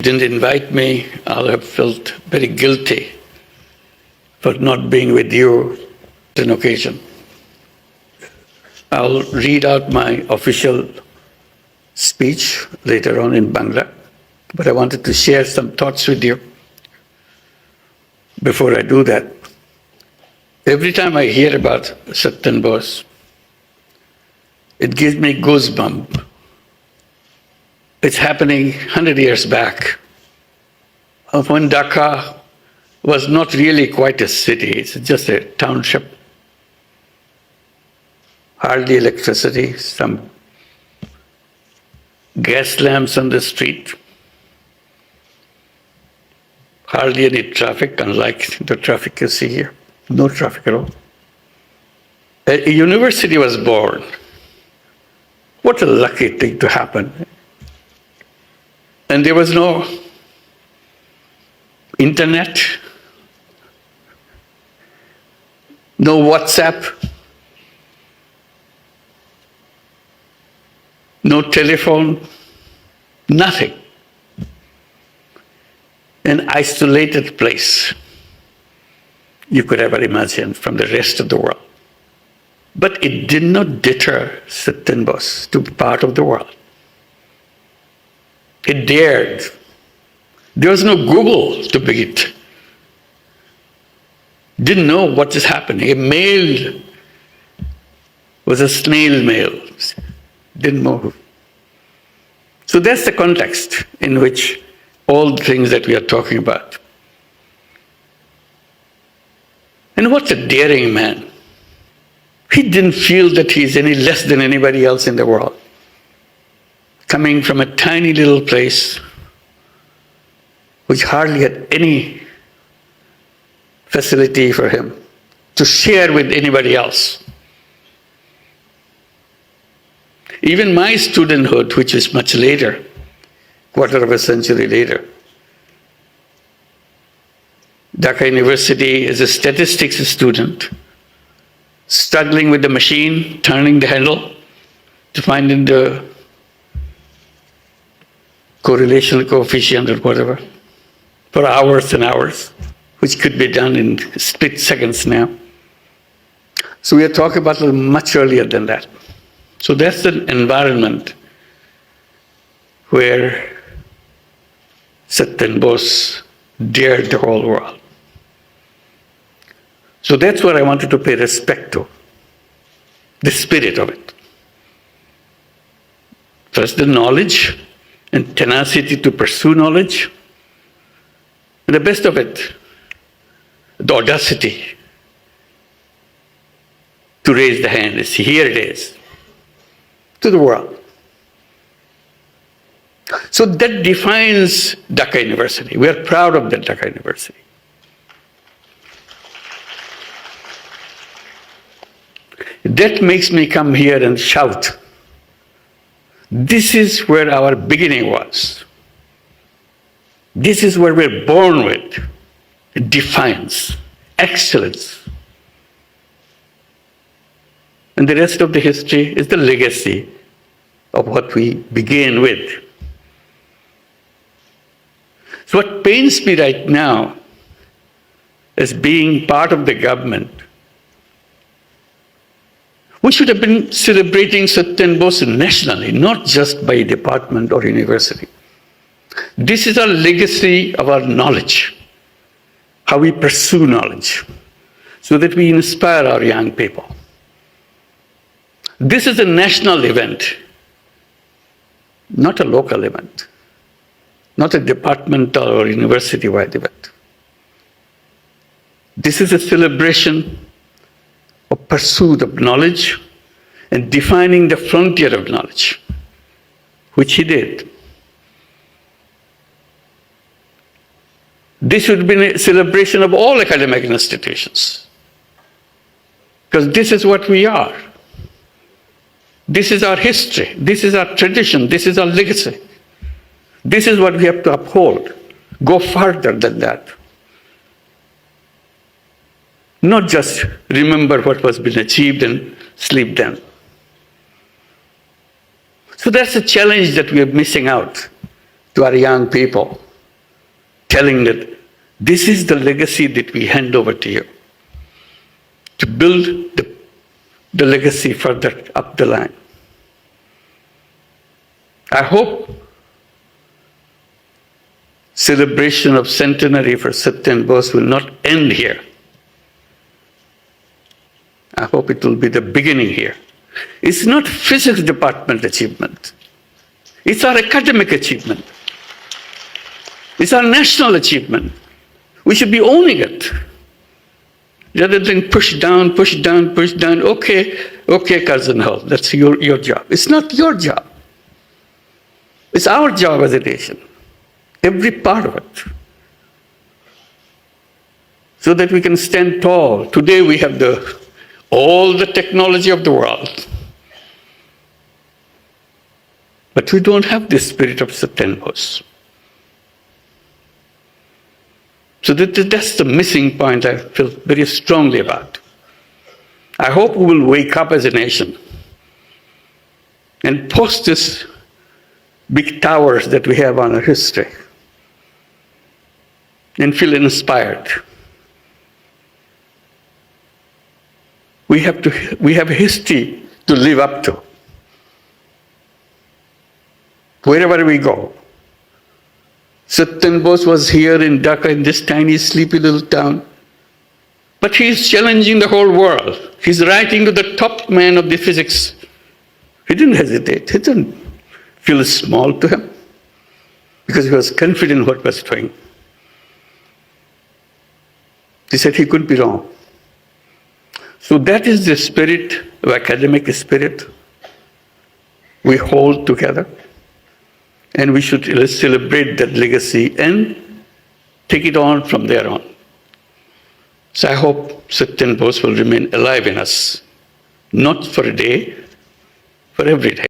Didn't invite me, I'll have felt very guilty for not being with you on an occasion. I'll read out my official speech later on in Bangla, but I wanted to share some thoughts with you. Before I do that, every time I hear about Satyendra Bose, it gives me goosebumps. It's happening 100 years back, when Dhaka was not really quite a city, it's just a township. Hardly electricity, some gas lamps on the street. Hardly any traffic, unlike the traffic you see here. No traffic at all. A university was born. What a lucky thing to happen. And there was no internet, no WhatsApp, no telephone, nothing. An isolated place you could ever imagine from the rest of the world. But it did not deter Satyendra Bose to be part of the world. It dared. There was no Google to begin it. Didn't know what is happening. A mail was a snail mail. Didn't move. So that's the context in which all the things that we are talking about. And what a daring man. He didn't feel that he's any less than anybody else in the world. Coming from a tiny little place which hardly had any facility for him to share with anybody else. Even my studenthood, which is much later, quarter of a century later, Dhaka University as a statistics student, struggling with the machine, turning the handle to find in the correlation coefficient or whatever, for hours and hours, which could be done in split seconds now. So we are talking about much earlier than that. So that's the environment where Satyendra Bose dared the whole world. So that's what I wanted to pay respect to, the spirit of it. First, the knowledge and tenacity to pursue knowledge. And the best of it, the audacity to raise the hand and say, here it is, to the world. So that defines Dhaka University. We are proud of that Dhaka University. That makes me come here and shout. This is where our beginning was. This is where we're born with defiance, excellence. And the rest of the history is the legacy of what we began with. So what pains me right now as being part of the government, we should have been celebrating Satyendra Bose nationally, not just by department or university. This is our legacy of our knowledge, how we pursue knowledge, so that we inspire our young people. This is a national event, not a local event, not a departmental or university-wide event. This is a celebration of pursuit of knowledge and defining the frontier of knowledge, which he did. This should be a celebration of all academic institutions, because this is what we are. This is our history, this is our tradition, this is our legacy. This is what we have to uphold, go further than that. Not just remember what was been achieved and sleep then. So that's a challenge that we are missing out to our young people. telling that this is the legacy that we hand over to you, to build the legacy further up the line. I hope celebration of centenary for Satyendra Bose will not end here. I hope it will be the beginning here. It's not physics department achievement. It's our academic achievement. It's our national achievement. We should be owning it. Rather than push down, push down, push down. Okay, Cousin Hall, that's your job. It's not your job. It's our job as a nation. Every part of it. So that we can stand tall. Today we have all the technology of the world. But we don't have the spirit of Satyendra Bose. So that's the missing point I feel very strongly about. I hope we will wake up as a nation and post these big towers that we have on our history and feel inspired. We have a history to live up to. Wherever we go. Satyendra Bose was here in Dhaka, in this tiny, sleepy little town. But he's challenging the whole world. He's writing to the top man of the physics. He didn't hesitate. He didn't feel small to him because he was confident in what he was doing. He said he could be wrong. So that is the spirit, of academic spirit, we hold together. And we should celebrate that legacy and take it on from there on. So I hope Satyendra Bose will remain alive in us, not for a day, for every day.